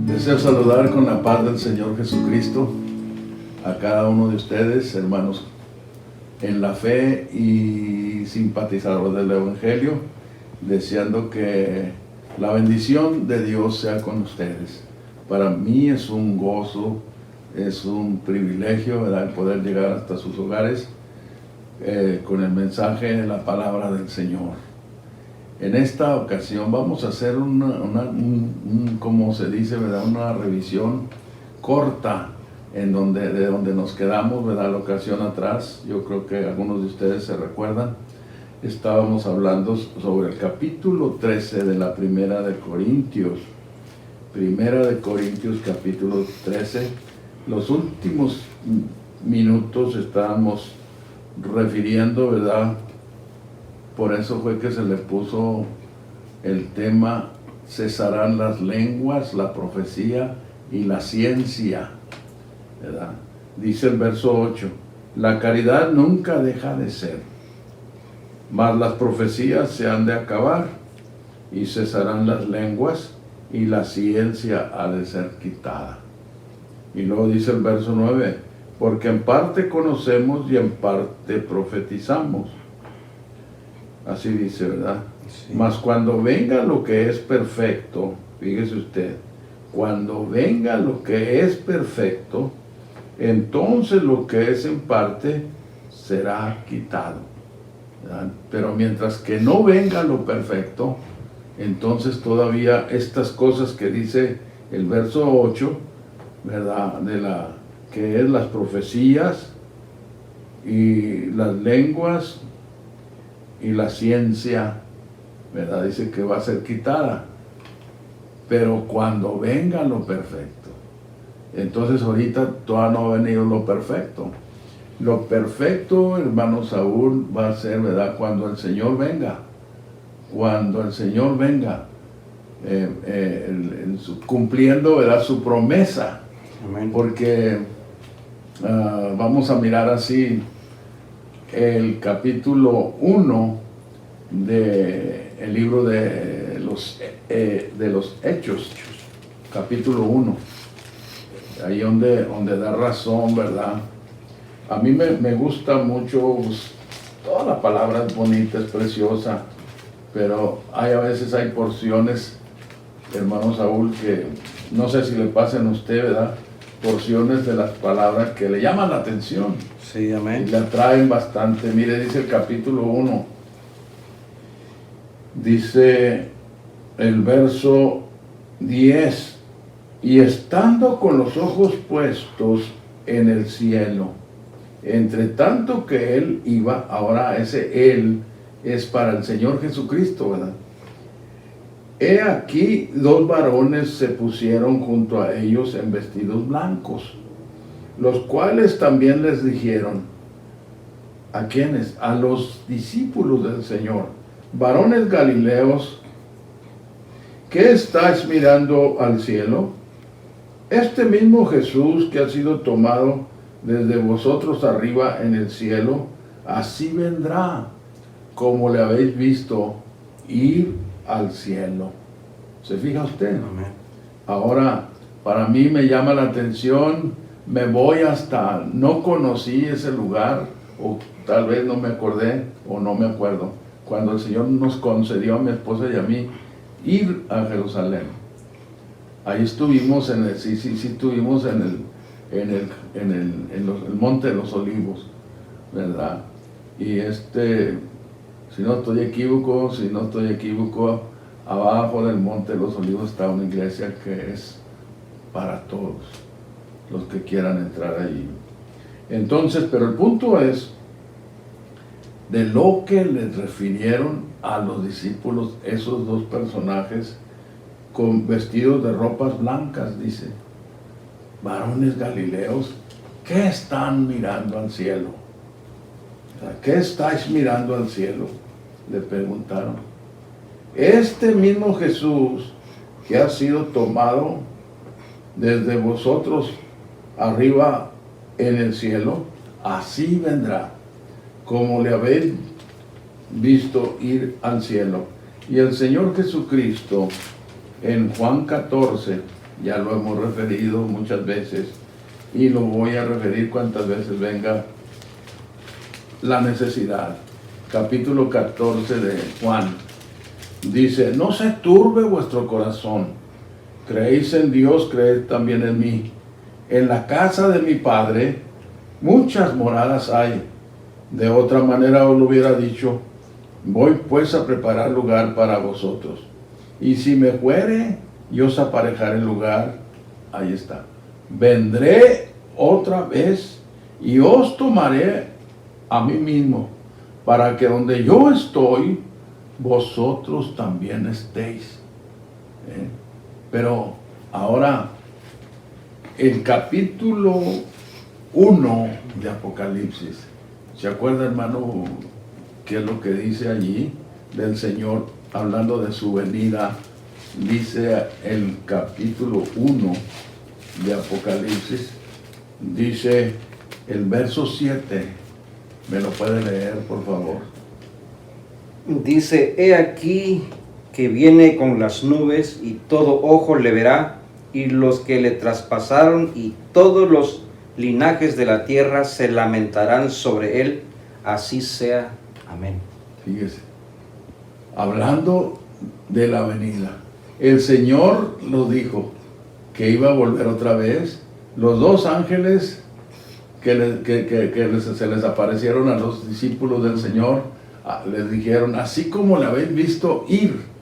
Deseo saludar con la paz del Señor Jesucristo a cada uno de ustedes, hermanos en la fe y simpatizadores del Evangelio, deseando que la bendición de Dios sea con ustedes. Para mí es un gozo, es un privilegio, ¿verdad?, el poder llegar hasta sus hogares con el mensaje de la palabra del Señor. En esta ocasión vamos a hacer como se dice, ¿verdad?, una revisión corta de donde nos quedamos, ¿verdad?, la ocasión atrás. Yo creo que algunos de ustedes se recuerdan. Estábamos hablando sobre el capítulo 13 de la Primera de Corintios. Primera de Corintios, capítulo 13. Los últimos minutos estábamos refiriendo, ¿verdad? Por eso fue que se le puso el tema: cesarán las lenguas, la profecía y la ciencia, ¿verdad? Dice el verso 8: la caridad nunca deja de ser, mas las profecías se han de acabar, y cesarán las lenguas, y la ciencia ha de ser quitada. Y luego dice el verso 9: porque en parte conocemos y en parte profetizamos. Así dice, ¿verdad? Sí. Mas cuando venga lo que es perfecto, fíjese usted, cuando venga lo que es perfecto, entonces lo que es en parte será quitado, ¿verdad? Pero mientras que no venga lo perfecto, entonces todavía estas cosas que dice el verso 8, ¿verdad?, que es las profecías y las lenguas y la ciencia, ¿verdad?, dice que va a ser quitada. Pero cuando venga lo perfecto, entonces ahorita todavía no ha venido lo perfecto. Lo perfecto, hermano Saúl, va a ser, ¿verdad?, cuando el Señor venga. Cuando el Señor venga, cumpliendo, ¿verdad?, su promesa. Amén. Porque vamos a mirar así el capítulo 1 del libro de los Hechos, capítulo 1, ahí donde da razón, ¿verdad? A mí me gusta mucho, pues, toda la palabra es bonita, es preciosa, pero a veces hay porciones, hermano Saúl, que no sé si le pasen a usted, ¿verdad?, porciones de las palabras que le llaman la atención. Sí, amén. Y le atraen bastante. Mire, dice el capítulo 1, dice el verso 10: y estando con los ojos puestos en el cielo, entre tanto que él iba, ahora ese él es para el Señor Jesucristo, ¿verdad? He aquí 2 varones se pusieron junto a ellos en vestidos blancos, los cuales también les dijeron. ¿A quiénes? A los discípulos del Señor: varones galileos, ¿qué estáis mirando al cielo? Este mismo Jesús que ha sido tomado desde vosotros arriba en el cielo, así vendrá como le habéis visto ir al cielo. ¿Se fija usted? Amén. Ahora, para mí me llama la atención, me voy hasta, no conocí ese lugar, o tal vez no me acordé, o no me acuerdo, cuando el Señor nos concedió a mi esposa y a mí ir a Jerusalén. Ahí estuvimos estuvimos en el Monte de los Olivos, ¿verdad? Y si no estoy equívoco, abajo del Monte de los Olivos está una iglesia que es para todos los que quieran entrar allí. Entonces, pero el punto es de lo que les refirieron a los discípulos esos 2 personajes con vestidos de ropas blancas, dice: varones galileos, ¿qué están mirando al cielo? ¿Qué estáis mirando al cielo?, le preguntaron. Este mismo Jesús que ha sido tomado desde vosotros arriba en el cielo, así vendrá como le habéis visto ir al cielo. Y el Señor Jesucristo, en Juan 14, ya lo hemos referido muchas veces, y lo voy a referir cuantas veces venga la necesidad. Capítulo 14 de Juan, dice: no se turbe vuestro corazón, creéis en Dios, creed también en mí. En la casa de mi Padre muchas moradas hay, de otra manera os lo hubiera dicho. Voy pues a preparar lugar para vosotros. Y si me fuere, yo os aparejaré el lugar. Ahí está. Vendré otra vez y os tomaré a mí mismo, para que donde yo estoy, vosotros también estéis. Pero ahora, el capítulo 1 de Apocalipsis, ¿se acuerda, hermano, qué es lo que dice allí del Señor hablando de su venida? Dice el capítulo 1 de Apocalipsis, dice el verso 7, ¿me lo puede leer, por favor? Dice: he aquí que viene con las nubes, y todo ojo le verá, y los que le traspasaron, y todos los linajes de la tierra se lamentarán sobre él. Así sea. Amén. Fíjese, hablando de la venida, el Señor lo dijo, que iba a volver otra vez. Los dos ángeles se les aparecieron a los discípulos del Señor, les dijeron: así como le habéis visto ir.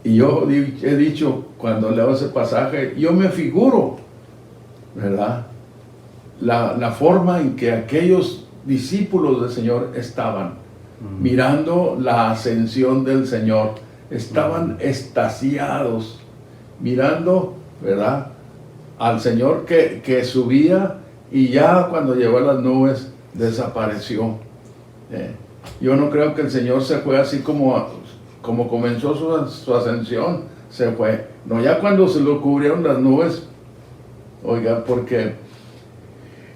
Y yo he dicho, cuando leo ese pasaje, yo me figuro, ¿verdad?, la forma en que aquellos discípulos del Señor estaban mirando la ascensión del Señor. Estaban extasiados mirando, ¿verdad?, al Señor que subía, y ya cuando llegó a las nubes desapareció. Yo no creo que el Señor se fue así como comenzó su ascensión, se fue. No, ya cuando se lo cubrieron las nubes, oiga, porque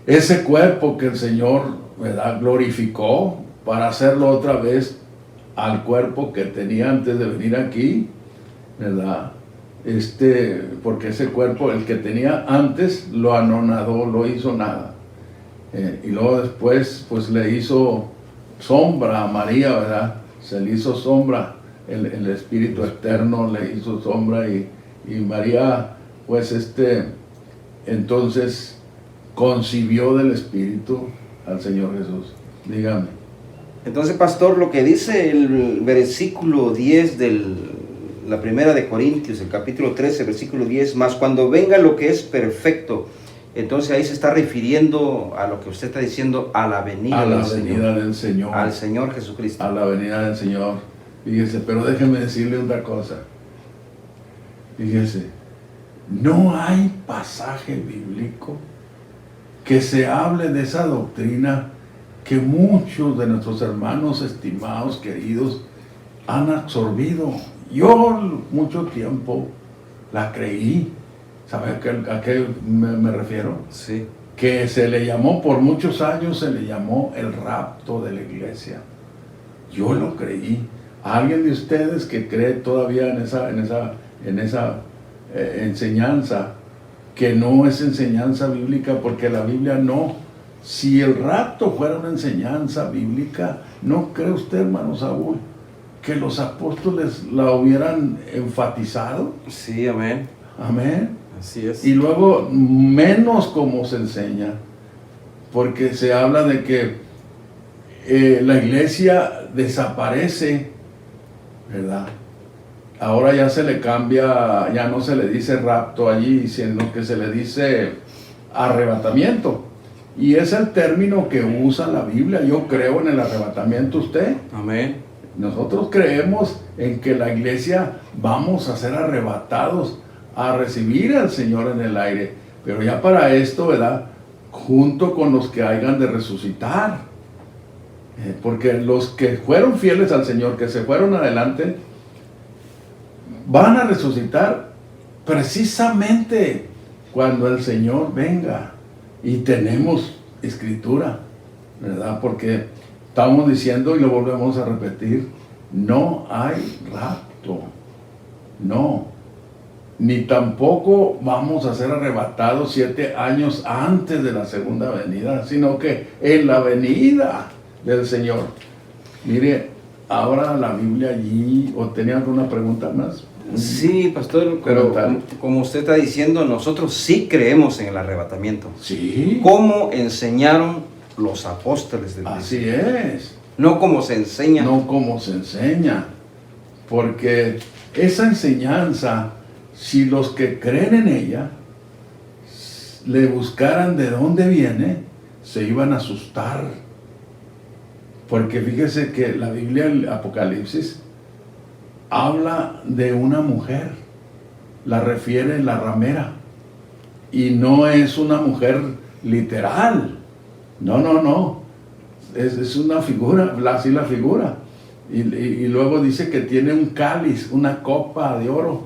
ese cuerpo que el Señor, ¿verdad?, glorificó para hacerlo otra vez al cuerpo que tenía antes de venir aquí, ¿verdad? Porque ese cuerpo, el que tenía antes, lo anonadó, lo hizo nada. Y luego después, pues le hizo sombra a María, ¿verdad? Se le hizo sombra, el Espíritu Eterno le hizo sombra, y María, pues entonces concibió del Espíritu al Señor Jesús. Dígame. Entonces, pastor, lo que dice el versículo 10 de la primera de Corintios, el capítulo 13, versículo 10, más cuando venga lo que es perfecto. Entonces ahí se está refiriendo a lo que usted está diciendo, a la venida del Señor. Al Señor Jesucristo. A la venida del Señor. Fíjese, pero déjeme decirle otra cosa. Fíjese, no hay pasaje bíblico que se hable de esa doctrina que muchos de nuestros hermanos estimados, queridos, han absorbido. Yo mucho tiempo la creí. ¿Sabe a qué me refiero? Sí. Que se le llamó, por muchos años se le llamó el rapto de la iglesia. Yo lo creí. ¿Alguien de ustedes que cree todavía en esa enseñanza, que no es enseñanza bíblica? Porque la Biblia no. Si el rapto fuera una enseñanza bíblica, ¿no cree usted, hermano Saúl, que los apóstoles la hubieran enfatizado? Sí, amén. Amén. Así es. Y luego, menos como se enseña, porque se habla de que la iglesia desaparece, ¿verdad? Ahora ya se le cambia, ya no se le dice rapto allí, sino que se le dice arrebatamiento. Y es el término que usa la Biblia. Yo creo en el arrebatamiento, ¿usted? Amén. Nosotros creemos en que la iglesia vamos a ser arrebatados a recibir al Señor en el aire. Pero ya para esto, ¿verdad?, junto con los que hayan de resucitar. Porque los que fueron fieles al Señor, que se fueron adelante, van a resucitar precisamente cuando el Señor venga. Y tenemos escritura, ¿verdad? Porque estamos diciendo, y lo volvemos a repetir, no hay rapto, no, ni tampoco vamos a ser arrebatados 7 años antes de la segunda venida, sino que en la venida del Señor. Mire, ahora la Biblia allí, ¿o tenía alguna pregunta más? Sí, pastor, pero como usted está diciendo, nosotros sí creemos en el arrebatamiento. Sí. ¿Cómo enseñaron los apóstoles del Así principio? es. No como se enseña. No como se enseña. Porque esa enseñanza, si los que creen en ella le buscaran de dónde viene, se iban a asustar. Porque fíjese que la Biblia, el Apocalipsis, habla de una mujer, la refiere en la ramera, y no es una mujer literal, no, es una figura, así la figura, y luego dice que tiene un cáliz, una copa de oro,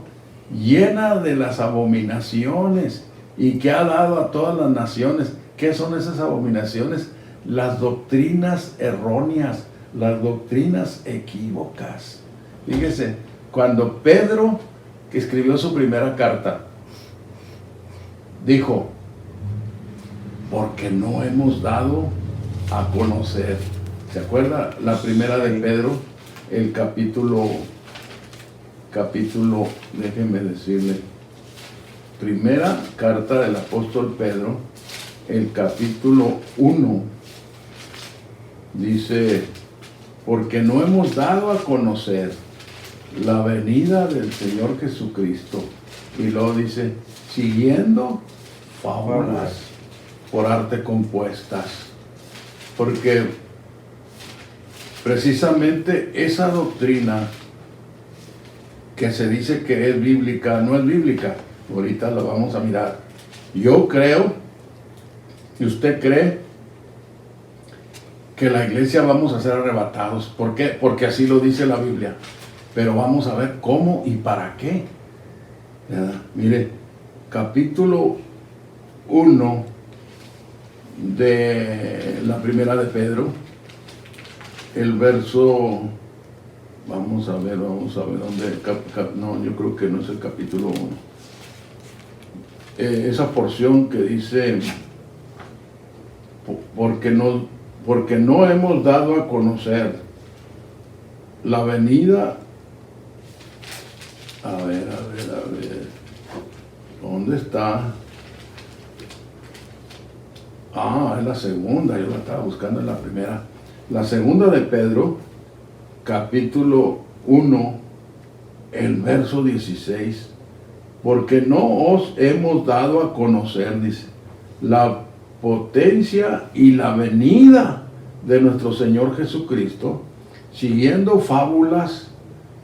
llena de las abominaciones, y que ha dado a todas las naciones. ¿Qué son esas abominaciones? Las doctrinas erróneas, las doctrinas equívocas. Fíjese, cuando Pedro, que escribió su primera carta, dijo, porque no hemos dado a conocer. ¿Se acuerda? La primera de Pedro, el capítulo, déjenme decirle, primera carta del apóstol Pedro, el capítulo 1, dice, porque no hemos dado a conocer la venida del Señor Jesucristo. Y luego dice, siguiendo fábulas por arte compuestas. Porque precisamente esa doctrina que se dice que es bíblica, no es bíblica. Ahorita la vamos a mirar. Yo creo, y usted cree, que la iglesia vamos a ser arrebatados. ¿Por qué? Porque así lo dice la Biblia. Pero vamos a ver cómo y para qué. ¿Verdad? Mire, capítulo 1 de la primera de Pedro, el verso, vamos a ver dónde, no, yo creo que no es el capítulo 1. Esa porción que dice, porque no hemos dado a conocer la venida. A ver, ¿dónde está? Es la segunda, yo la estaba buscando en la primera. La segunda de Pedro, capítulo 1, el verso 16. Porque no os hemos dado a conocer, dice, la potencia y la venida de nuestro Señor Jesucristo, siguiendo fábulas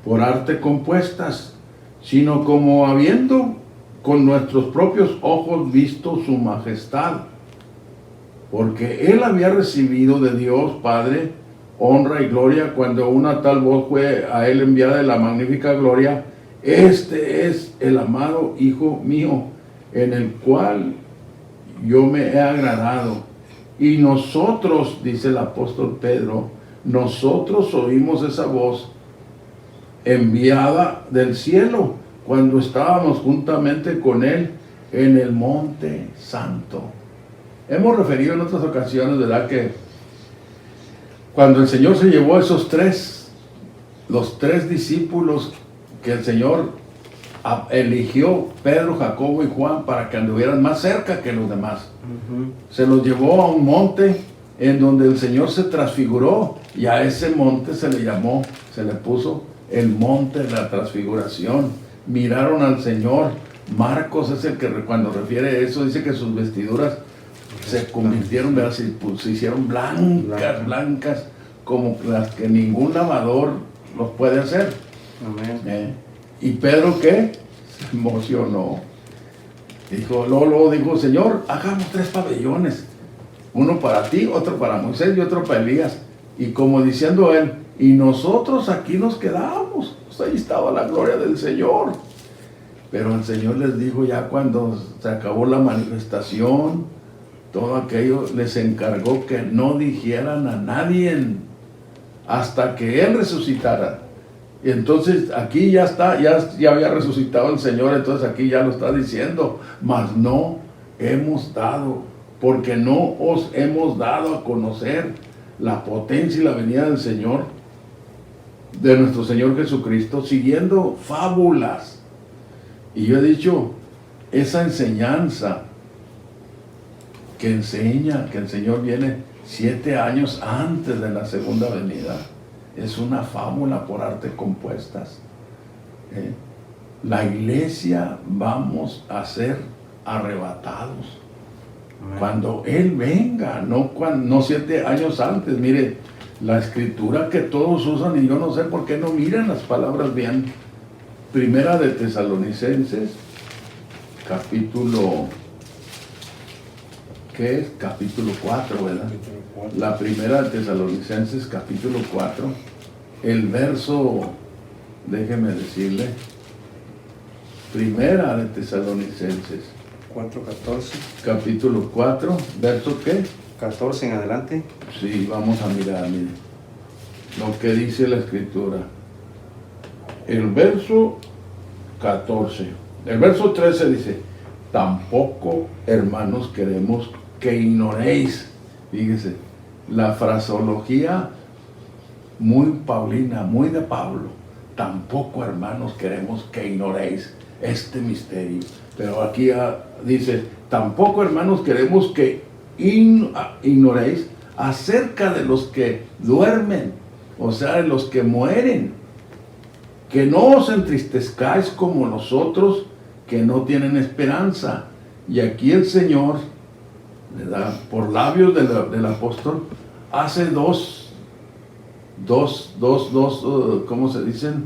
por arte compuestas, sino como habiendo con nuestros propios ojos visto su majestad, porque él había recibido de Dios Padre honra y gloria cuando una tal voz fue a él enviada de la magnífica gloria, este es el amado Hijo mío, en el cual yo me he agradado. Y nosotros, dice el apóstol Pedro, nosotros oímos esa voz enviada del cielo cuando estábamos juntamente con él en el monte santo. Hemos referido en otras ocasiones, ¿verdad?, que cuando el Señor se llevó a esos los tres discípulos que el Señor eligió, Pedro, Jacobo y Juan, para que anduvieran más cerca que los demás. Se los llevó a un monte en donde el Señor se transfiguró, y a ese monte se le puso el monte de la transfiguración. Miraron al Señor. Marcos es el que cuando refiere eso dice que sus vestiduras se convirtieron, ¿verdad?, se hicieron blancas como las que ningún lavador los puede hacer. Amén. ¿Y Pedro qué? Se emocionó. Luego dijo, Señor, hagamos 3 pabellones, uno para ti, otro para Moisés y otro para Elías. Y como diciendo él, y nosotros aquí nos quedamos. Pues ahí estaba la gloria del Señor. Pero el Señor les dijo, ya cuando se acabó la manifestación, todo aquello, les encargó que no dijeran a nadie hasta que Él resucitara. Y entonces aquí ya está, ya había resucitado el Señor, entonces aquí ya lo está diciendo, mas no hemos dado, porque no os hemos dado a conocer la potencia y la venida del Señor, de nuestro Señor Jesucristo, siguiendo fábulas. Y yo he dicho, esa enseñanza que enseña que el Señor viene 7 años antes de la segunda venida, es una fábula por arte compuestas. La iglesia vamos a ser arrebatados. Amén. Cuando Él venga, no 7 años antes. Mire, la escritura que todos usan, y yo no sé por qué no miran las palabras bien. Primera de Tesalonicenses, capítulo, ¿qué es? Capítulo 4, ¿verdad? Capítulo 4. La primera de Tesalonicenses, capítulo 4, el verso, déjeme decirle, primera de Tesalonicenses 4:14. Capítulo 4, verso ¿qué? 14 en adelante. Sí, vamos a mirar, mire, lo que dice la escritura. El verso 14, el verso 13 dice, tampoco, hermanos, queremos que ignoréis. Fíjese, la fraseología muy paulina, muy de Pablo. Tampoco, hermanos, queremos que ignoréis este misterio. Pero aquí dice, tampoco, hermanos, queremos que ignoréis acerca de los que duermen, o sea, de los que mueren, que no os entristezcáis como nosotros, que no tienen esperanza. Y aquí el Señor, ¿verdad?, por labios del apóstol, hace dos, ¿cómo se dicen?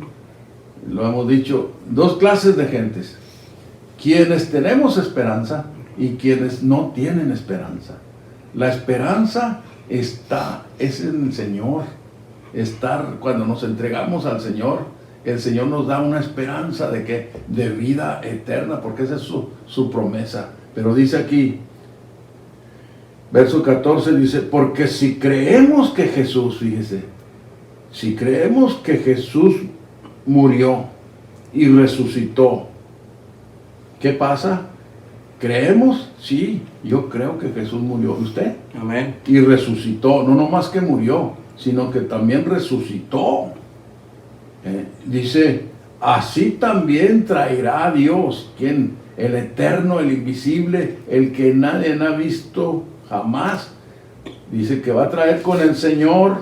Lo hemos dicho, dos clases de gentes. Quienes tenemos esperanza y quienes no tienen esperanza. La esperanza es en el Señor. Cuando nos entregamos al Señor, el Señor nos da una esperanza de vida eterna, porque esa es su promesa. Pero dice aquí, verso 14 dice, porque si creemos que Jesús, fíjese, si creemos que Jesús murió y resucitó, ¿qué pasa? ¿Creemos? Sí, yo creo que Jesús murió. ¿Usted? Amén. Y resucitó, no nomás que murió, sino que también resucitó. Dice, así también traerá a Dios, ¿quién? El eterno, el invisible, el que nadie ha visto jamás. Dice que va a traer con el Señor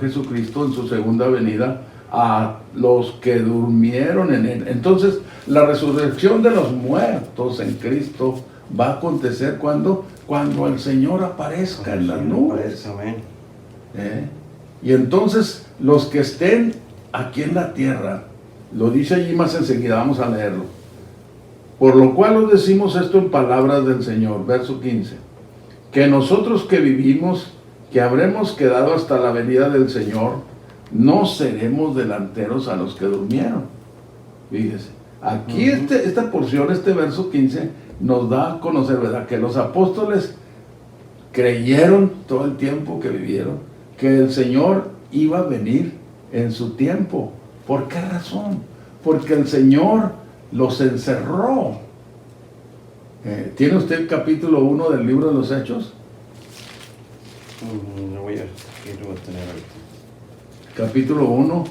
Jesucristo en su segunda venida, a los que durmieron en Él. Entonces, la resurrección de los muertos en Cristo va a acontecer cuando el Señor aparezca en las nubes. Amén. Y entonces, los que estén aquí en la tierra, lo dice allí más enseguida, vamos a leerlo. Por lo cual os decimos esto en palabras del Señor, verso 15, que nosotros que vivimos, que habremos quedado hasta la venida del Señor, no seremos delanteros a los que durmieron. Fíjese, aquí esta porción, este verso 15, nos da a conocer, ¿verdad?, que los apóstoles creyeron todo el tiempo que vivieron, que el Señor iba a venir en su tiempo. ¿Por qué razón? Porque el Señor los encerró. ¿Tiene usted el capítulo 1 del libro de los Hechos? No voy a tener ahorita. Capítulo 1,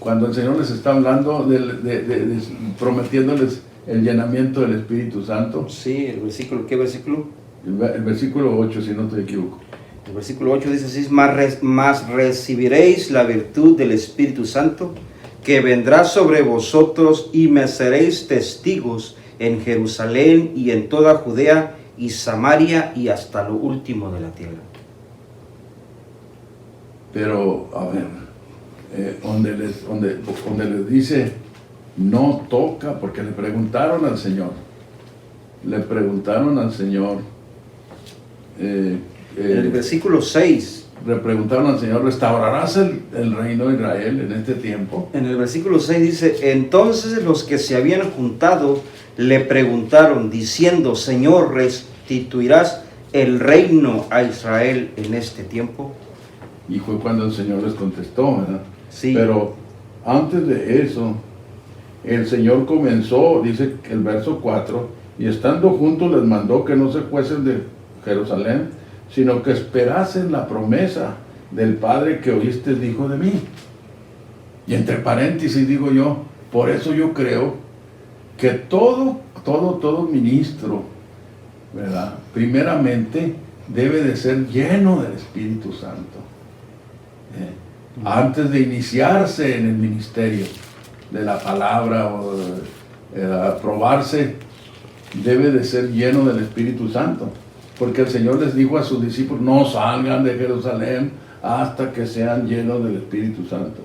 cuando el Señor les está hablando, prometiéndoles el llenamiento del Espíritu Santo. Sí, el versículo, ¿qué versículo? El versículo 8, si no te equivoco. El versículo 8 dice así, mas recibiréis la virtud del Espíritu Santo, que vendrá sobre vosotros, y me seréis testigos en Jerusalén y en toda Judea y Samaria y hasta lo último de la tierra. Pero, a ver, donde les dice, no toca, porque le preguntaron al Señor, en el versículo 6, le preguntaron al Señor, ¿restaurarás el reino de Israel en este tiempo? En el versículo 6 dice, entonces los que se habían juntado le preguntaron, diciendo, Señor, ¿restituirás el reino a Israel en este tiempo? Y fue cuando el Señor les contestó, ¿verdad? Sí. Pero antes de eso, el Señor comenzó, dice el verso 4, y estando juntos les mandó que no se fuesen de Jerusalén, sino que esperasen la promesa del Padre que oíste dijo de mí. Y entre paréntesis digo yo, por eso yo creo que todo ministro, ¿verdad?, primeramente debe de ser lleno del Espíritu Santo. Antes de iniciarse en el ministerio de la palabra o aprobarse, debe de ser lleno del Espíritu Santo. Porque el Señor les dijo a sus discípulos, no salgan de Jerusalén hasta que sean llenos del Espíritu Santo.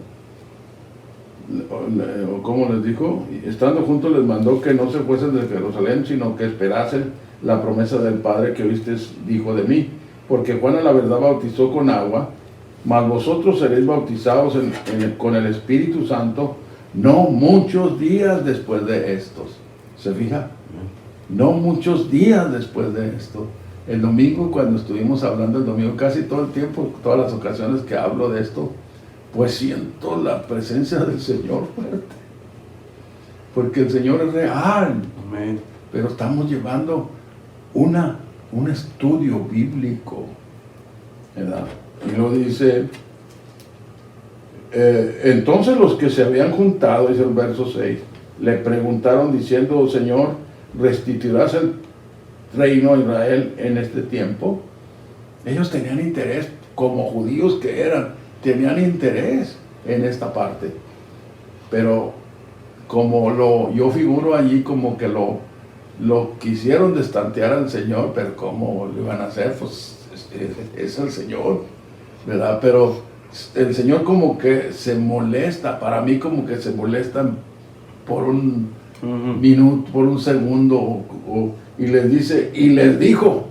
O como les dijo, estando juntos les mandó que no se fuesen de Jerusalén, sino que esperasen la promesa del Padre que oíste dijo de mí. Porque Juan a la verdad bautizó con agua, mas vosotros seréis bautizados con el Espíritu Santo no muchos días después de estos. ¿Se fija? No muchos días después de esto. El domingo, cuando estuvimos hablando el domingo, casi todo el tiempo, todas las ocasiones que hablo de esto, pues siento la presencia del Señor fuerte. Porque el Señor es real. Amén. Pero estamos llevando un estudio bíblico, ¿verdad? Y lo dice, entonces los que se habían juntado, dice el verso 6, le preguntaron diciendo, Señor, ¿restituirás el reino a Israel en este tiempo? Ellos tenían interés, como judíos que eran, tenían interés en esta parte. Pero como yo figuro allí como que lo quisieron destantear al Señor, pero ¿cómo lo iban a hacer? Pues es el Señor, ¿verdad? Pero el Señor como que se molesta, para mí como que se molestan por un minuto, por un segundo, y les dice, y les dijo,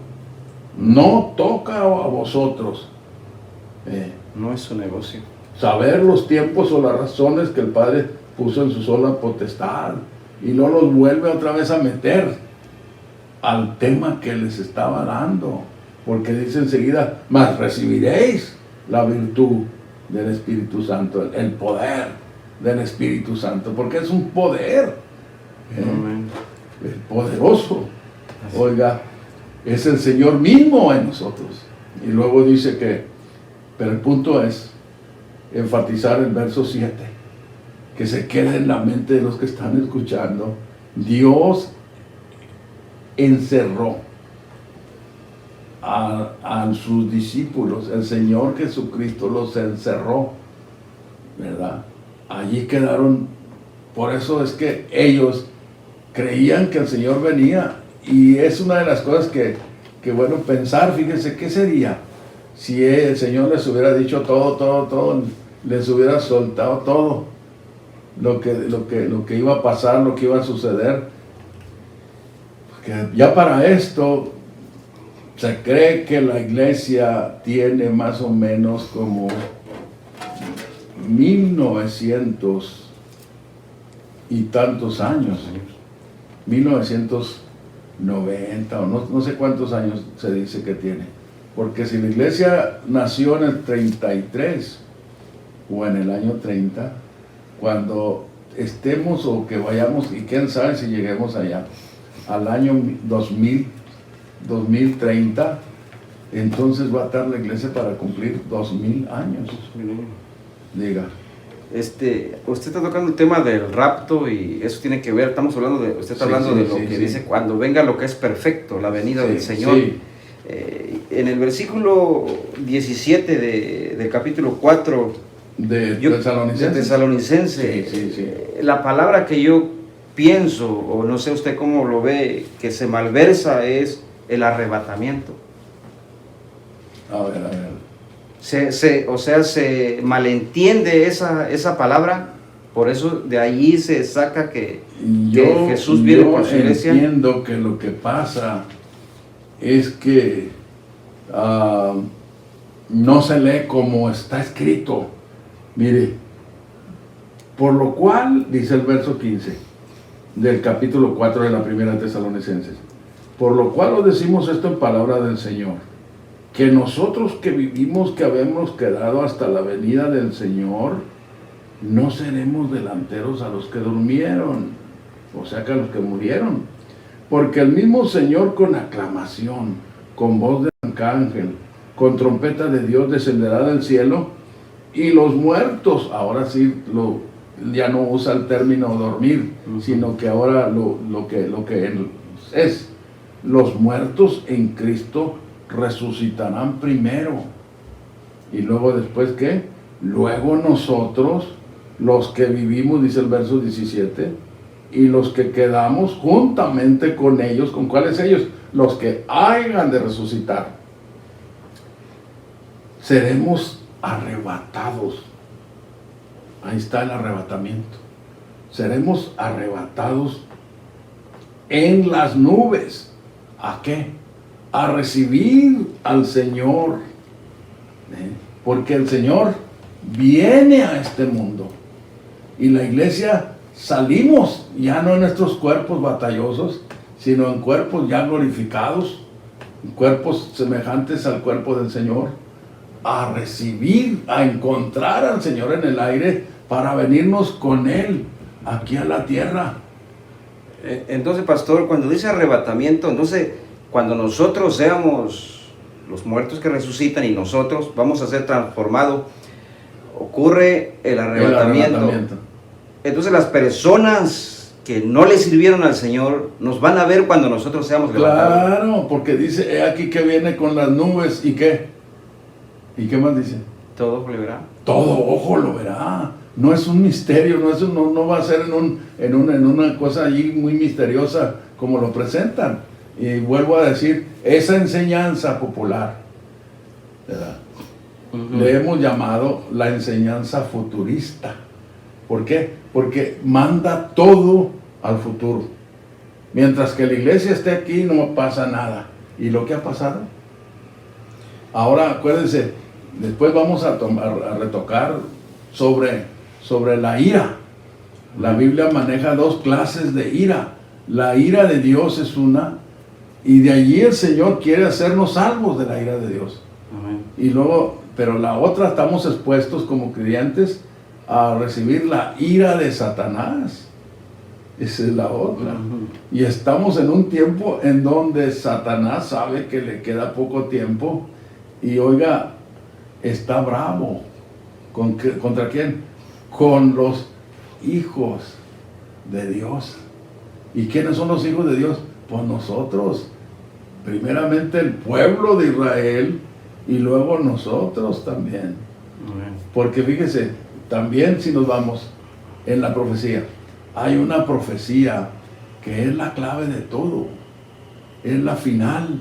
no toca a vosotros no es su negocio saber los tiempos o las razones que el Padre puso en su sola potestad, y no los vuelve otra vez a meter al tema que les estaba dando, porque dice enseguida, mas recibiréis la virtud del Espíritu Santo, el poder del Espíritu Santo, porque es un poder poderoso. Oiga, es el Señor mismo en nosotros. Y luego dice que, pero el punto es enfatizar el verso 7, que se quede en la mente de los que están escuchando. Dios encerró a sus discípulos, el Señor Jesucristo los encerró, ¿verdad? Allí quedaron. Por eso es que ellos creían que el Señor venía, y es una de las cosas que bueno pensar. Fíjense, ¿qué sería si el Señor les hubiera dicho todo, les hubiera soltado todo lo que iba a pasar, lo que iba a suceder? Porque ya para esto se cree que la iglesia tiene más o menos como 1900 y tantos años, 1990 o no sé cuántos años se dice que tiene, porque si la iglesia nació en el 33 o en el año 30, cuando estemos o que vayamos, y quién sabe si lleguemos allá al año 2030, entonces va a estar la iglesia para cumplir 2000 años. Diga. Usted está tocando el tema del rapto, y eso tiene que ver, usted está hablando de lo que dice, cuando venga lo que es perfecto, la venida del Señor. Sí. En el versículo 17 del capítulo 4 de Tesalonicense, la palabra que yo pienso, o no sé usted cómo lo ve, que se malversa es el arrebatamiento. A ver. Se malentiende esa palabra, por eso de allí se saca que Jesús viene por su iglesia. Yo entiendo que lo que pasa es que no se lee como está escrito. Mire, por lo cual, dice el verso 15 del capítulo 4 de la primera Tesalonicenses, por lo cual os decimos esto en palabra del Señor, que nosotros que vivimos, que habemos quedado hasta la venida del Señor, no seremos delanteros a los que durmieron, o sea que a los que murieron. Porque el mismo Señor con aclamación, con voz de arcángel, con trompeta de Dios descenderá del cielo, y los muertos, ahora sí, ya no usa el término dormir, sino que ahora lo que es, los muertos en Cristo resucitarán primero. Y luego después, ¿qué? Luego nosotros, los que vivimos, dice el verso 17, y los que quedamos juntamente con ellos. ¿Con cuáles ellos? Los que hayan de resucitar. Seremos arrebatados. Ahí está el arrebatamiento. Seremos arrebatados en las nubes. ¿A qué? A recibir al Señor. Porque el Señor viene a este mundo. Y la iglesia salimos ya no en nuestros cuerpos batallosos, sino en cuerpos ya glorificados, en cuerpos semejantes al cuerpo del Señor, a recibir, a encontrar al Señor en el aire para venirnos con Él aquí a la tierra. Entonces, pastor, cuando dice arrebatamiento, entonces cuando nosotros seamos los muertos que resucitan y nosotros vamos a ser transformados, ocurre el arrebatamiento. Entonces las personas que no le sirvieron al Señor nos van a ver cuando nosotros seamos levantados. Claro, porque dice, he aquí que viene con las nubes, ¿y qué? ¿Y qué más dice? Todo ojo lo verá. Todo ojo lo verá. No es un misterio, no va a ser en una cosa allí muy misteriosa como lo presentan. Y vuelvo a decir, esa enseñanza popular, ¿verdad? Le hemos llamado la enseñanza futurista. ¿Por qué? Porque manda todo al futuro. Mientras que la iglesia esté aquí no pasa nada. ¿Y lo que ha pasado? Ahora acuérdense, después vamos a retocar sobre la ira. La Biblia maneja dos clases de ira. La ira de Dios es una, y de allí el Señor quiere hacernos salvos de la ira de Dios. Amén. Y luego, pero la otra, estamos expuestos como creyentes a recibir la ira de Satanás. Esa es la otra. Y estamos en un tiempo en donde Satanás sabe que le queda poco tiempo y, oiga, está bravo. ¿Contra quién? Con los hijos de Dios. ¿Y quiénes son los hijos de Dios? Pues nosotros. Primeramente el pueblo de Israel y luego nosotros también. Porque fíjese, también si nos vamos en la profecía, hay una profecía que es la clave de todo, es la final.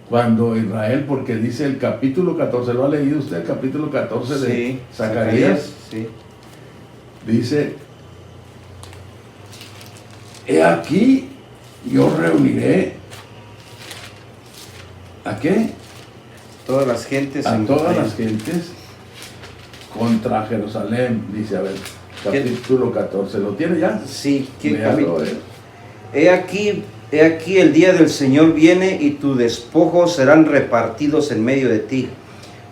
Cuando Israel, porque dice el capítulo 14, ¿lo ha leído usted? El capítulo 14 de Zacarías. Sí. Dice, he aquí yo reuniré, ¿a qué? Todas las gentes. A todas las gentes contra Jerusalén, dice, a ver, capítulo 14, ¿lo tiene ya? Sí, ¿qué Léalo, capítulo? He aquí el día del Señor viene y tus despojos serán repartidos en medio de ti,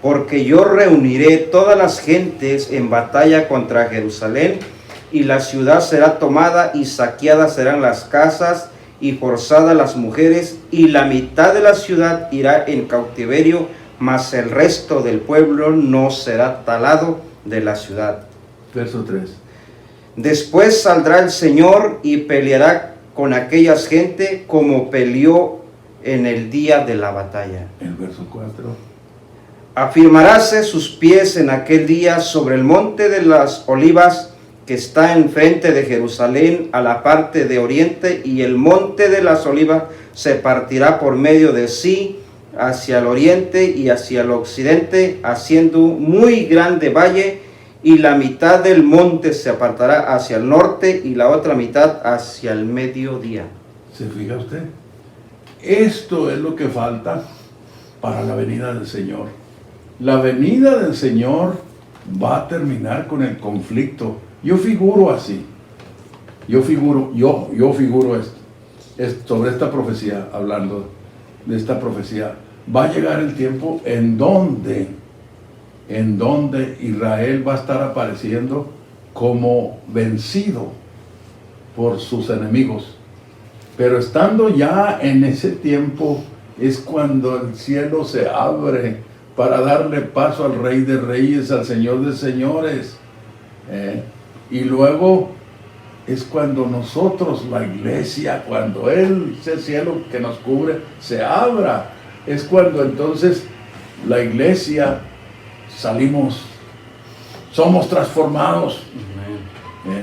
porque yo reuniré todas las gentes en batalla contra Jerusalén, y la ciudad será tomada y saqueadas serán las casas y forzadas las mujeres, y la mitad de la ciudad irá en cautiverio, mas el resto del pueblo no será talado de la ciudad. Verso 3. Después saldrá el Señor y peleará con aquellas gente como peleó en el día de la batalla. El verso 4. Afirmaráse sus pies en aquel día sobre el monte de las olivas que está enfrente de Jerusalén a la parte de oriente, y el monte de las olivas se partirá por medio de sí hacia el oriente y hacia el occidente, haciendo muy grande valle, y la mitad del monte se apartará hacia el norte y la otra mitad hacia el mediodía. ¿Se fija usted? Esto es lo que falta para la venida del Señor. La venida del Señor va a terminar con el conflicto. Yo figuro así. Yo figuro esto sobre esta profecía, hablando de esta profecía. Va a llegar el tiempo en donde en donde Israel va a estar apareciendo como vencido por sus enemigos. Pero estando ya en ese tiempo es cuando el cielo se abre para darle paso al Rey de Reyes, al Señor de Señores. Y luego es cuando nosotros, la iglesia, cuando ese cielo que nos cubre se abra, es cuando entonces la iglesia salimos, somos transformados.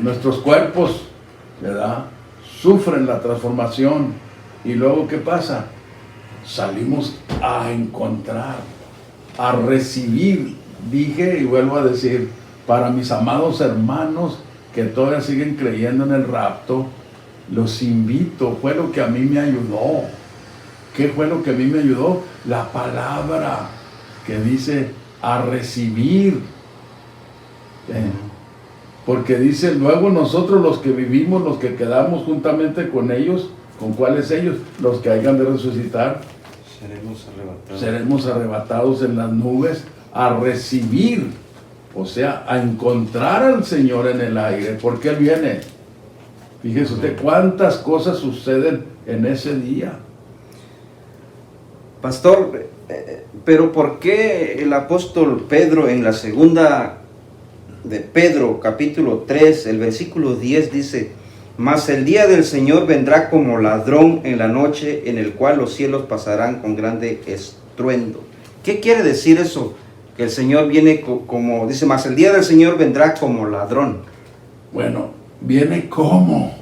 Nuestros cuerpos, ¿verdad?, sufren la transformación. Y luego, ¿qué pasa? Salimos a encontrar, a recibir. Dije y vuelvo a decir, para mis amados hermanos que todavía siguen creyendo en el rapto, los invito. Fue lo que a mí me ayudó. ¿Qué fue lo que a mí me ayudó? La palabra que dice a recibir. Porque dice, luego nosotros los que vivimos, los que quedamos juntamente con ellos, ¿con cuáles ellos? Los que hayan de resucitar. Seremos arrebatados en las nubes a recibir, o sea, a encontrar al Señor en el aire, porque Él viene. Fíjese usted cuántas cosas suceden en ese día. Pastor, pero ¿por qué el apóstol Pedro en la segunda de Pedro, capítulo 3, el versículo 10 dice: mas el día del Señor vendrá como ladrón en la noche, en el cual los cielos pasarán con grande estruendo? ¿Qué quiere decir eso? Que el Señor viene como, dice, mas el día del Señor vendrá como ladrón. Bueno, viene como.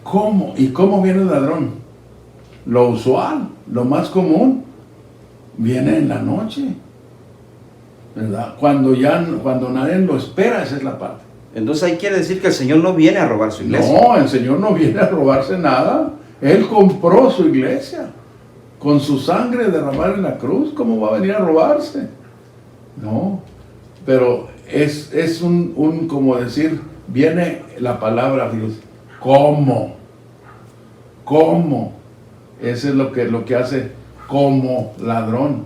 ¿Cómo? ¿Y cómo viene el ladrón? Lo usual, lo más común, viene en la noche, ¿verdad? Cuando nadie lo espera, esa es la parte. Entonces ahí quiere decir que el Señor no viene a robar su iglesia. No, el Señor no viene a robarse nada. Él compró su iglesia con su sangre derramada en la cruz. ¿Cómo va a venir a robarse? No, pero es un como decir, viene la palabra Dios. ¿Cómo? ¿Cómo? Eso es lo que hace como ladrón,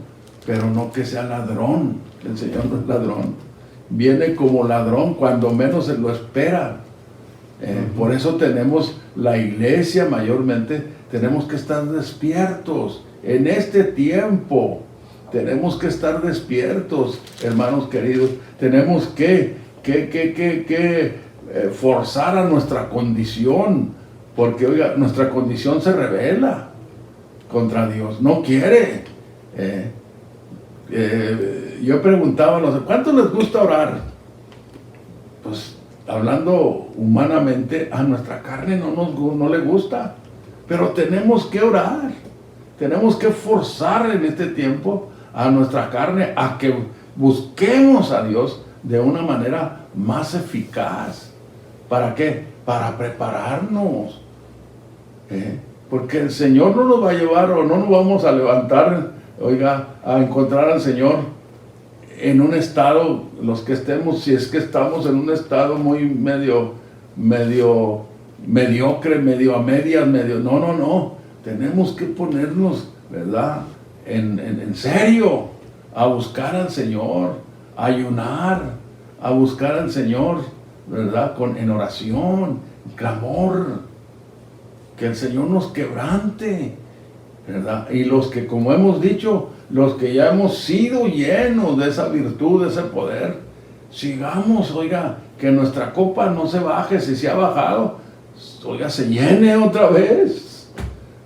pero no que sea ladrón. El Señor no es ladrón. Viene como ladrón cuando menos se lo espera. Por eso tenemos la iglesia mayormente, tenemos que estar despiertos en este tiempo. Tenemos que estar despiertos, hermanos queridos. Tenemos que forzar a nuestra condición, porque oiga, nuestra condición se rebela contra Dios, no quiere. Yo preguntaba, ¿cuántos les gusta orar? Pues hablando humanamente, a nuestra carne no le gusta, pero tenemos que orar, tenemos que forzar en este tiempo a nuestra carne a que busquemos a Dios de una manera más eficaz. ¿Para qué? Para prepararnos. Porque el Señor no nos va a llevar, o no nos vamos a levantar, oiga, a encontrar al Señor en un estado, los que estemos, si es que estamos en un estado muy medio mediocre, medio a medias, no, tenemos que ponernos, ¿verdad?, en serio, a buscar al Señor, a ayunar, a buscar al Señor, ¿verdad?, en oración, clamor, que el Señor nos quebrante, ¿verdad? Y los que, como hemos dicho, los que ya hemos sido llenos de esa virtud, de ese poder, sigamos, oiga, que nuestra copa no se baje. Si se ha bajado, oiga, se llene otra vez,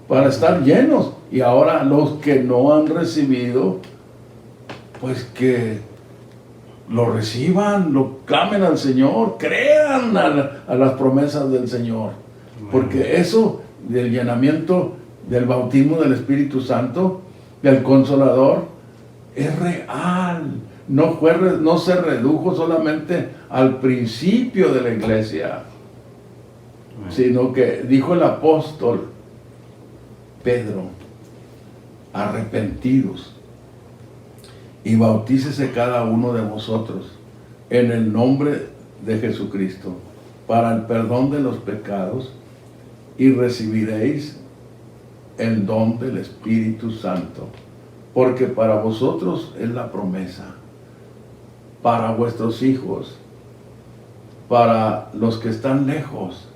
para estar llenos. Y ahora los que no han recibido, pues que lo reciban, lo clamen al Señor, crean a las promesas del Señor. Porque eso del llenamiento, del bautismo del Espíritu Santo, del Consolador, es real. No se redujo solamente al principio de la iglesia, sino que dijo el apóstol Pedro: arrepentidos y bautícese cada uno de vosotros en el nombre de Jesucristo para el perdón de los pecados, y recibiréis el don del Espíritu Santo, porque para vosotros es la promesa. para vuestros hijos, para los que están lejos,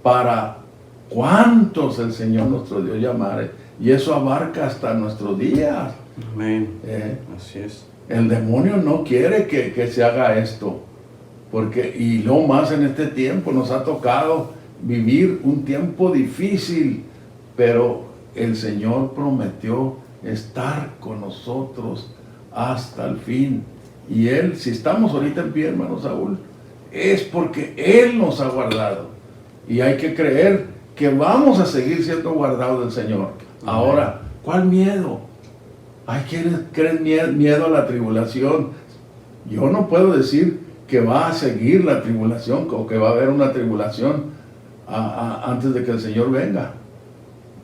para cuantos el Señor nuestro Dios llamare. Y eso abarca hasta nuestros días. Amén. Así es. El demonio no quiere que se haga esto, porque, y lo más en este tiempo, nos ha tocado vivir un tiempo difícil, pero el Señor prometió estar con nosotros hasta el fin. Y Él, si estamos ahorita en pie, hermano Saúl, es porque Él nos ha guardado. Y hay que creer que vamos a seguir siendo guardados del Señor. Ahora, ¿cuál miedo? Hay quienes creen miedo a la tribulación. Yo no puedo decir que va a seguir la tribulación o que va a haber una tribulación antes de que el Señor venga.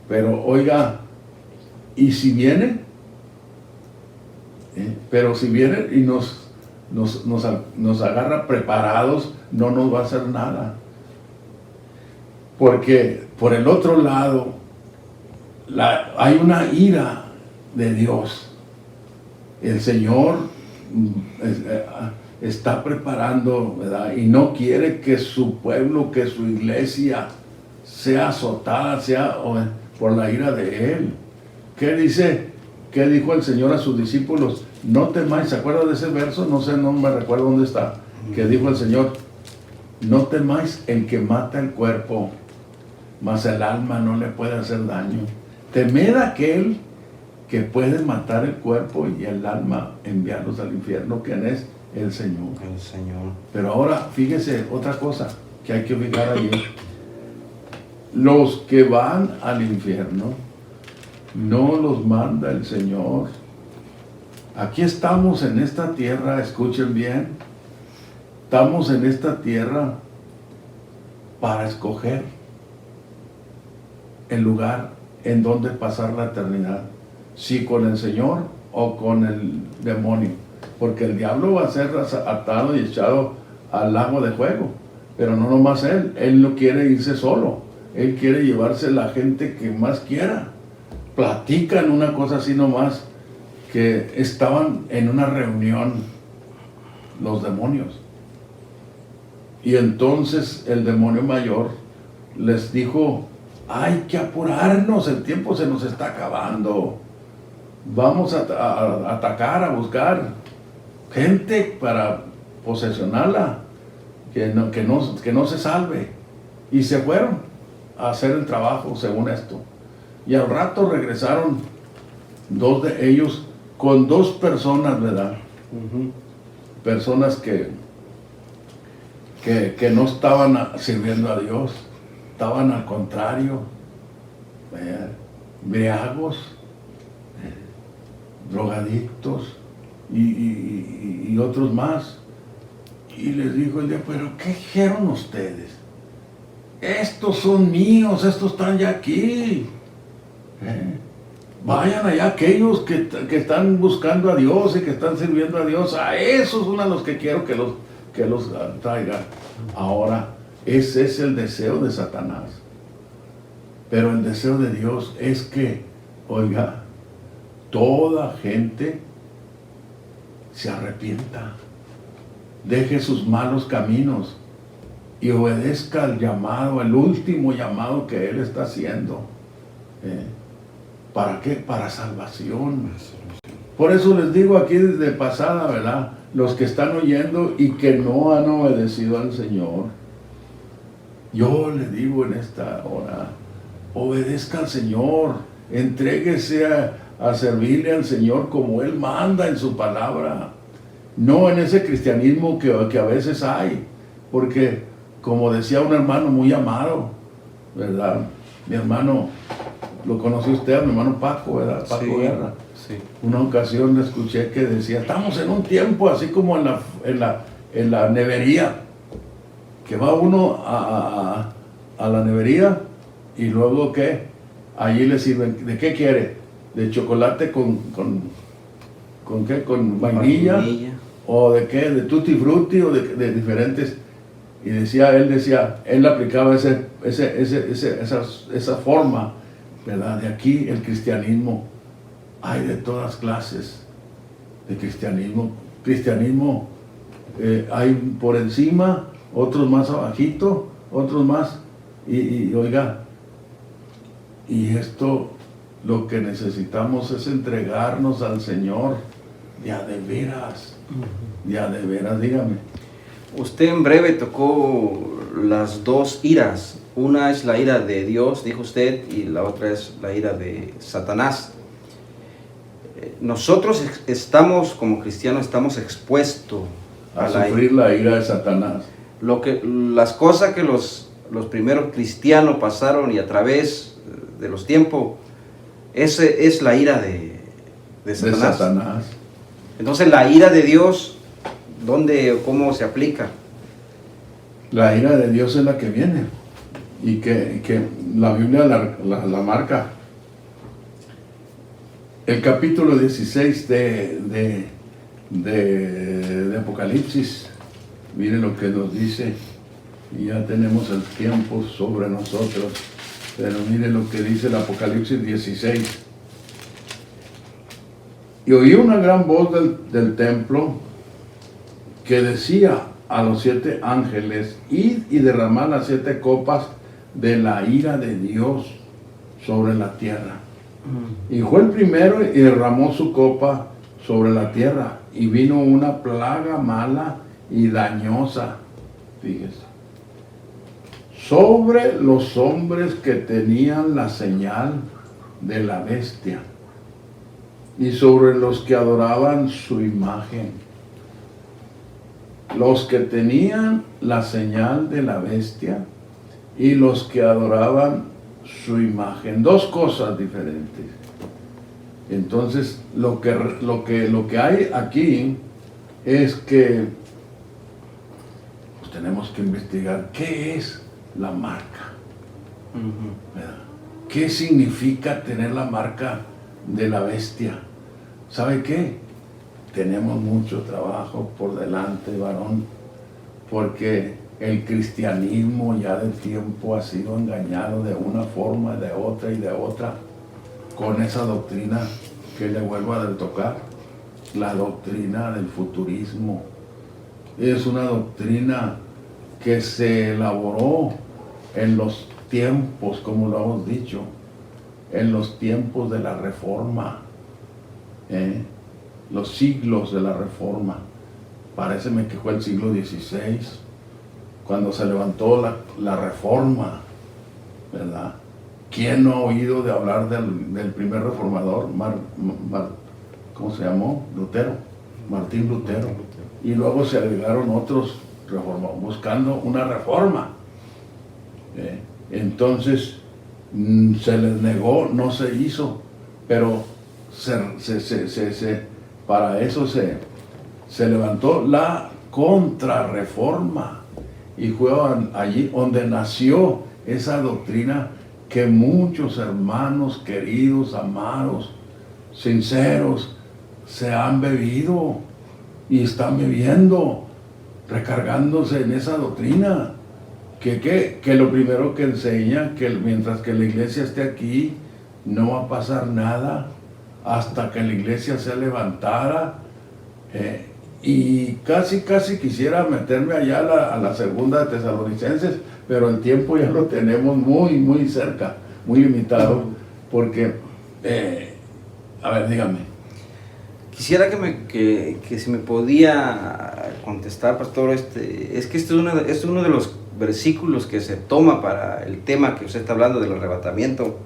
Pero oiga, ¿y si viene? Pero si viene y nos agarra preparados, no nos va a hacer nada. Porque por el otro lado, hay una ira de Dios. El Señor está preparando, ¿verdad? Y no quiere que su pueblo, que su iglesia sea azotada, por la ira de Él. ¿Qué dice? ¿Qué dijo el Señor a sus discípulos? No temáis. ¿Se acuerdan de ese verso? No sé, no me recuerdo dónde está. Que dijo el Señor: no temáis el que mata el cuerpo, mas el alma no le puede hacer daño. Temed aquel que puede matar el cuerpo y el alma, enviarlos al infierno, ¿quién es? El Señor. El Señor. Pero ahora, fíjese otra cosa que hay que fijar allí. Los que van al infierno no los manda el Señor. Aquí estamos en esta tierra, escuchen bien, estamos en esta tierra para escoger el lugar en donde pasar la eternidad, si con el Señor o con el demonio, porque el diablo va a ser atado y echado al lago de fuego, pero no nomás él no quiere irse solo, él quiere llevarse la gente que más quiera. Platican una cosa así nomás, que estaban en una reunión los demonios, y entonces el demonio mayor les dijo: hay que apurarnos, el tiempo se nos está acabando, vamos a atacar, a buscar gente para posesionarla, que no se salve. Y se fueron a hacer el trabajo según esto, y al rato regresaron dos de ellos con dos personas, ¿verdad? Personas que no estaban sirviendo a Dios, estaban al contrario, briagos, drogadictos y otros más. Y les dijo el diablo: pero ¿qué dijeron ustedes? Estos son míos, estos están ya aquí. Vayan allá aquellos que están buscando a Dios y que están sirviendo a Dios, a esos son a los que quiero que los traigan. Ahora, ese es el deseo de Satanás. Pero el deseo de Dios es que, oiga, toda gente se arrepienta, deje sus malos caminos y obedezca al llamado, el último llamado que Él está haciendo. ¿Para qué? Para salvación. Por eso les digo aquí de pasada, ¿verdad? Los que están oyendo y que no han obedecido al Señor, yo les digo en esta hora: obedezca al Señor, entréguese a servirle al Señor como Él manda en su palabra, no en ese cristianismo que a veces hay, porque como decía un hermano muy amado, ¿verdad? Mi hermano, lo conoció usted, a mi hermano Paco, ¿verdad? Paco Guerra. Sí. Una ocasión le escuché que decía: estamos en un tiempo así como en la nevería, que va uno a la nevería y luego ¿qué? Allí le sirven, ¿de qué quiere? ¿De chocolate con qué? ¿Con vainilla? ¿O de qué? ¿De tutti frutti o de diferentes? Y él aplicaba esa forma, ¿verdad? De aquí el cristianismo, hay de todas clases de cristianismo hay por encima, otros más abajito, otros más, y oiga, y esto lo que necesitamos es entregarnos al Señor, ya de veras, dígame. Usted en breve tocó las dos iras. Una es la ira de Dios, dijo usted, y la otra es la ira de Satanás. Nosotros estamos, como cristianos, estamos expuestos a sufrir la ira de Satanás. Las cosas que los primeros cristianos pasaron y a través de los tiempos, ese es la ira de Satanás. Entonces, la ira de Dios, ¿cómo se aplica? La ira de Dios es la que viene y que la Biblia la marca. El capítulo 16 de Apocalipsis, miren lo que nos dice, y ya tenemos el tiempo sobre nosotros, pero miren lo que dice el Apocalipsis 16. Y oí una gran voz del templo que decía a los 7 ángeles: id y derramad las 7 copas de la ira de Dios sobre la tierra. Y fue el primero y derramó su copa sobre la tierra, y vino una plaga mala y dañosa, fíjese, sobre los hombres que tenían la señal de la bestia y sobre los que adoraban su imagen. Los que tenían la señal de la bestia y los que adoraban su imagen. Dos cosas diferentes. Entonces, lo que hay aquí es que pues, tenemos que investigar qué es la marca. ¿Verdad? ¿Qué significa tener la marca de la bestia? ¿Sabe qué? Tenemos mucho trabajo por delante, varón, porque el cristianismo ya del tiempo ha sido engañado de una forma, de otra, con esa doctrina que le vuelvo a tocar, la doctrina del futurismo. Es una doctrina que se elaboró en los tiempos, como lo hemos dicho, en los tiempos de la Reforma, los siglos de la Reforma. Paréceme que fue el siglo XVI, cuando se levantó la Reforma, ¿verdad? ¿Quién no ha oído de hablar del primer reformador? ¿Cómo se llamó? Lutero, Martín Lutero. Y luego se agregaron otros reformadores, buscando una reforma. Entonces, se les negó, no se hizo, pero para eso se levantó la contrarreforma, y fue allí donde nació esa doctrina que muchos hermanos queridos, amados, sinceros, se han bebido y están bebiendo, recargándose en esa doctrina. Que lo primero que enseña, que mientras que la iglesia esté aquí, no va a pasar nada hasta que la iglesia se levantara. Y casi quisiera meterme allá a la segunda de Tesalonicenses, pero el tiempo ya lo tenemos muy cerca, muy limitado, porque, a ver, dígame. Quisiera que si me podía contestar, pastor, es que este es uno de los versículos que se toma para el tema que usted está hablando del arrebatamiento.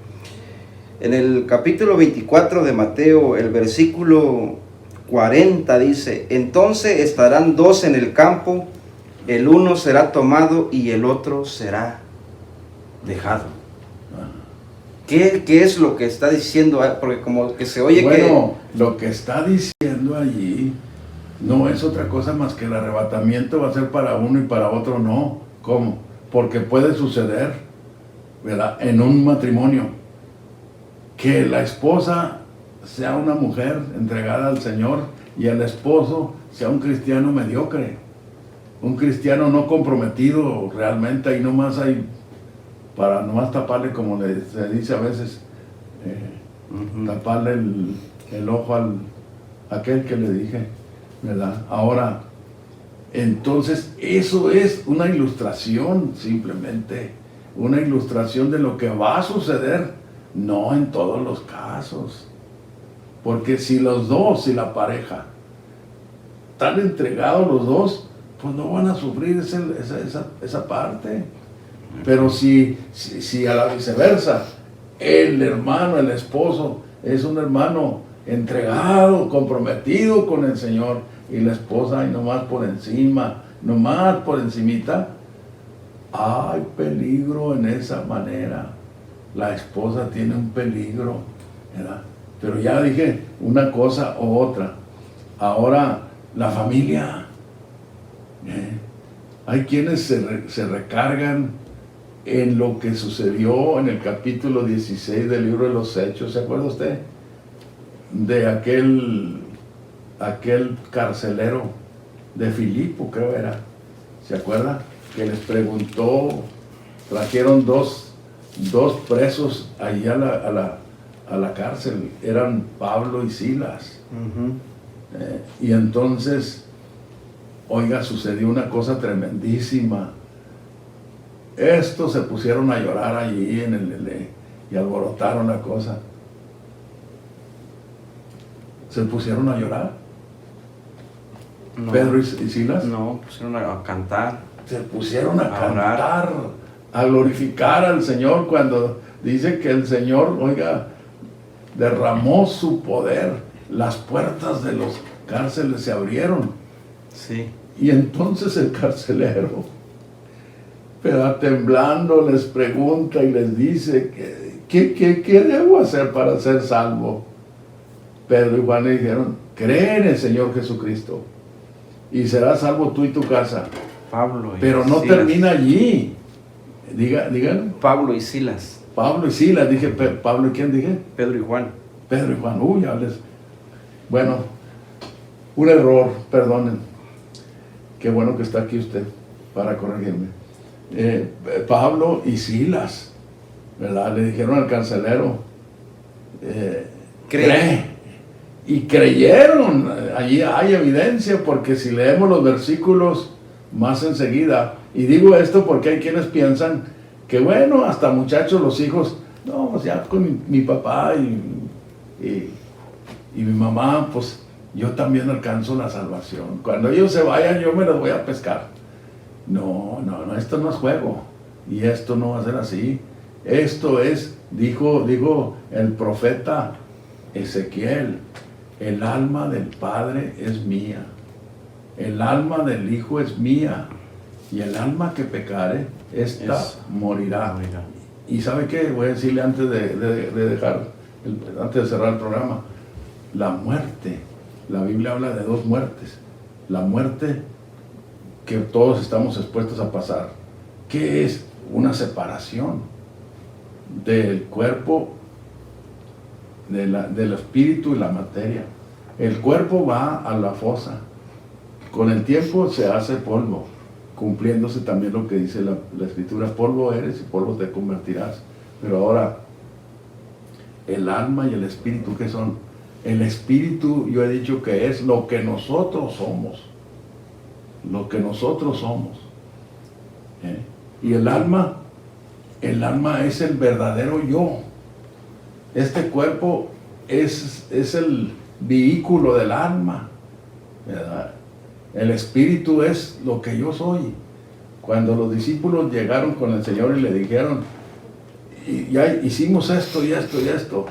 En el capítulo 24 de Mateo, el versículo 40 dice: entonces estarán 2 en el campo, el uno será tomado y el otro será dejado. ¿Qué es lo que está diciendo? Porque como que se oye lo que está diciendo allí no es otra cosa más que el arrebatamiento va a ser para uno y para otro no. ¿Cómo? Porque puede suceder, ¿verdad?, en un matrimonio, que la esposa sea una mujer entregada al Señor y el esposo sea un cristiano mediocre, un cristiano no comprometido realmente. Ahí nomás hay, para nomás taparle, como se dice a veces, taparle el ojo a aquel que le dije, ¿verdad? Ahora, Entonces, eso es una ilustración, simplemente, una ilustración de lo que va a suceder, no en todos los casos. Porque si los dos, si la pareja, están entregados los dos, pues no van a sufrir esa parte. Pero si a la viceversa, el hermano, el esposo, es un hermano entregado, comprometido con el Señor, y la esposa, y nomás por encimita, hay peligro en esa manera. La esposa tiene un peligro, ¿verdad? Pero ya dije una cosa u otra. Ahora, la familia. Hay quienes se recargan en lo que sucedió en el capítulo 16 del libro de los Hechos. ¿Se acuerda usted? De aquel carcelero de Filipo, creo era. ¿Se acuerda? Que les preguntó, trajeron dos presos allí a la cárcel, eran Pablo y Silas. Y entonces, oiga, sucedió una cosa tremendísima. Estos se pusieron a llorar allí y alborotaron la cosa. ¿Se pusieron a llorar? No. ¿Pedro y Silas? No, pusieron a cantar. Se pusieron a cantar, a glorificar al Señor cuando dice que el Señor, oiga, derramó su poder. Las puertas de los cárceles se abrieron. Sí. Y entonces el carcelero, pero temblando, les pregunta y les dice, ¿qué debo hacer para ser salvo? Pedro y Juan le dijeron, cree en el Señor Jesucristo y serás salvo tú y tu casa. Pablo y Pero no Silas. termina allí. Digan. Pablo y Silas. Pablo y Silas, dije, Pablo y ¿quién dije? Pedro y Juan. Pedro y Juan, bueno, un error, perdonen. Qué bueno que está aquí usted para corregirme. Pablo y Silas, ¿verdad? Le dijeron al carcelero, cree. Y creyeron. Allí hay evidencia, porque si leemos los versículos más enseguida, y digo esto porque hay quienes piensan que bueno, hasta muchachos, los hijos, no, pues ya con mi papá y mi mamá, pues yo también alcanzo la salvación. Cuando ellos se vayan, yo me los voy a pescar. No, esto no es juego. Y esto no va a ser así. Esto es, dijo el profeta Ezequiel, el alma del Padre es mía. El alma del Hijo es mía. Y el alma que pecare, esta morirá. Y ¿sabe qué? Voy a decirle antes antes de cerrar el programa. La muerte, la Biblia habla de dos muertes. La muerte que todos estamos expuestos a pasar, que es una separación del cuerpo, del espíritu y la materia. El cuerpo va a la fosa. Con el tiempo se hace polvo, cumpliéndose también lo que dice la Escritura: polvo eres y polvo te convertirás. Pero ahora, el alma y el espíritu, ¿qué son? El espíritu, yo he dicho que es lo que nosotros somos. Lo que nosotros somos. Y el alma es el verdadero yo. Este cuerpo es el vehículo del alma, ¿verdad? El espíritu es lo que yo soy. Cuando los discípulos llegaron con el Señor y le dijeron, y ya hicimos esto y esto y esto,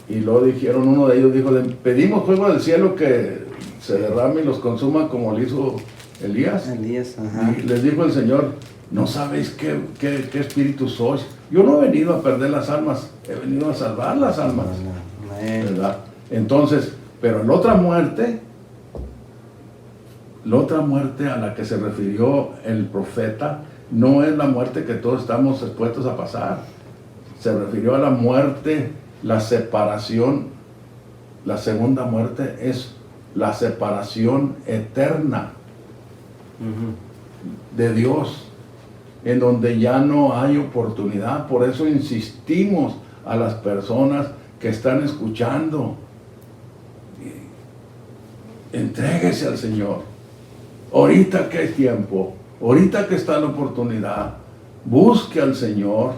y luego dijeron, uno de ellos dijo, pedimos fuego del cielo que se derrame y los consuma como lo hizo Elías. Ajá. Y les dijo el Señor, ¿no sabéis qué espíritu sois? Yo no he venido a perder las almas, he venido a salvar las almas. ¿Verdad? Entonces, pero la otra muerte a la que se refirió el profeta, no es la muerte que todos estamos expuestos a pasar. Se refirió a la muerte, la separación. La segunda muerte es la separación eterna de Dios, en donde ya no hay oportunidad. Por eso insistimos a las personas que están escuchando: entréguese al Señor, ahorita que hay tiempo, ahorita que está la oportunidad, busque al Señor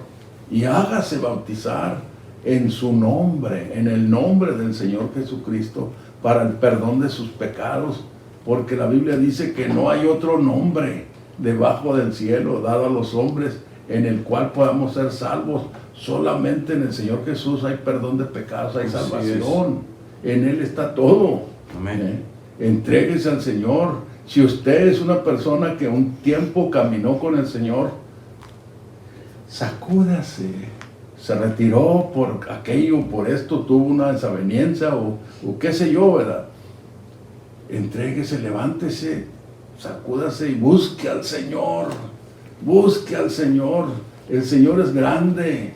y hágase bautizar en su nombre, en el nombre del Señor Jesucristo, para el perdón de sus pecados, porque la Biblia dice que no hay otro nombre debajo del cielo dado a los hombres en el cual podamos ser salvos. Solamente en el Señor Jesús hay perdón de pecados, hay salvación. En Él está todo. Amén. Entréguese al Señor. Si usted es una persona que un tiempo caminó con el Señor, sacúdase. Se retiró por aquello, por esto, tuvo una desaveniencia o qué sé yo, ¿verdad? Entréguese, levántese, sacúdase y busque al Señor. Busque al Señor. El Señor es grande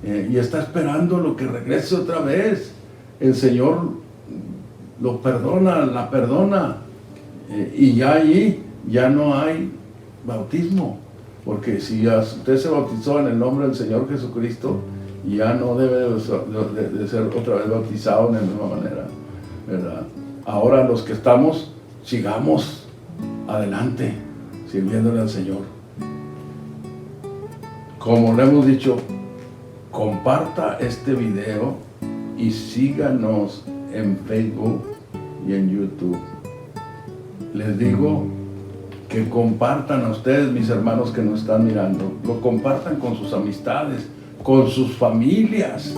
y está esperando lo que regrese otra vez. El Señor lo perdona, la perdona, y ya allí ya no hay bautismo. Porque si usted se bautizó en el nombre del Señor Jesucristo, ya no debe de ser otra vez bautizado de la misma manera, ¿verdad? Ahora los que estamos, sigamos adelante, sirviéndole al Señor. Como le hemos dicho, comparta este video y síganos en Facebook y en YouTube. Les digo que compartan a ustedes, mis hermanos que nos están mirando, lo compartan con sus amistades, con sus familias,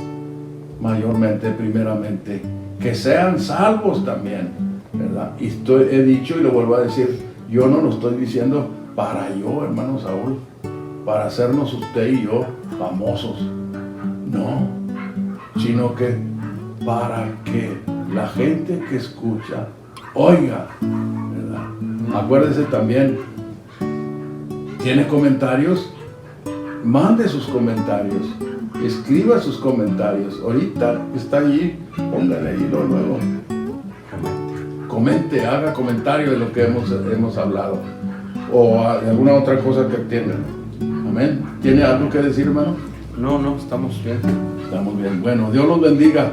mayormente, primeramente, que sean salvos también, ¿verdad? Y he dicho y lo vuelvo a decir, yo no lo estoy diciendo para yo, hermano Saúl, para hacernos usted y yo famosos, no, sino que para que la gente que escucha oiga, ¿verdad? Acuérdese también, ¿tiene comentarios? Mande sus comentarios, escriba sus comentarios. Ahorita está allí, póngale ahí luego. Comente, haga comentario de lo que hemos hablado o de alguna otra cosa que tiene. Amén. ¿Tiene algo que decir, hermano? No, estamos bien. Estamos bien. Bueno, Dios los bendiga.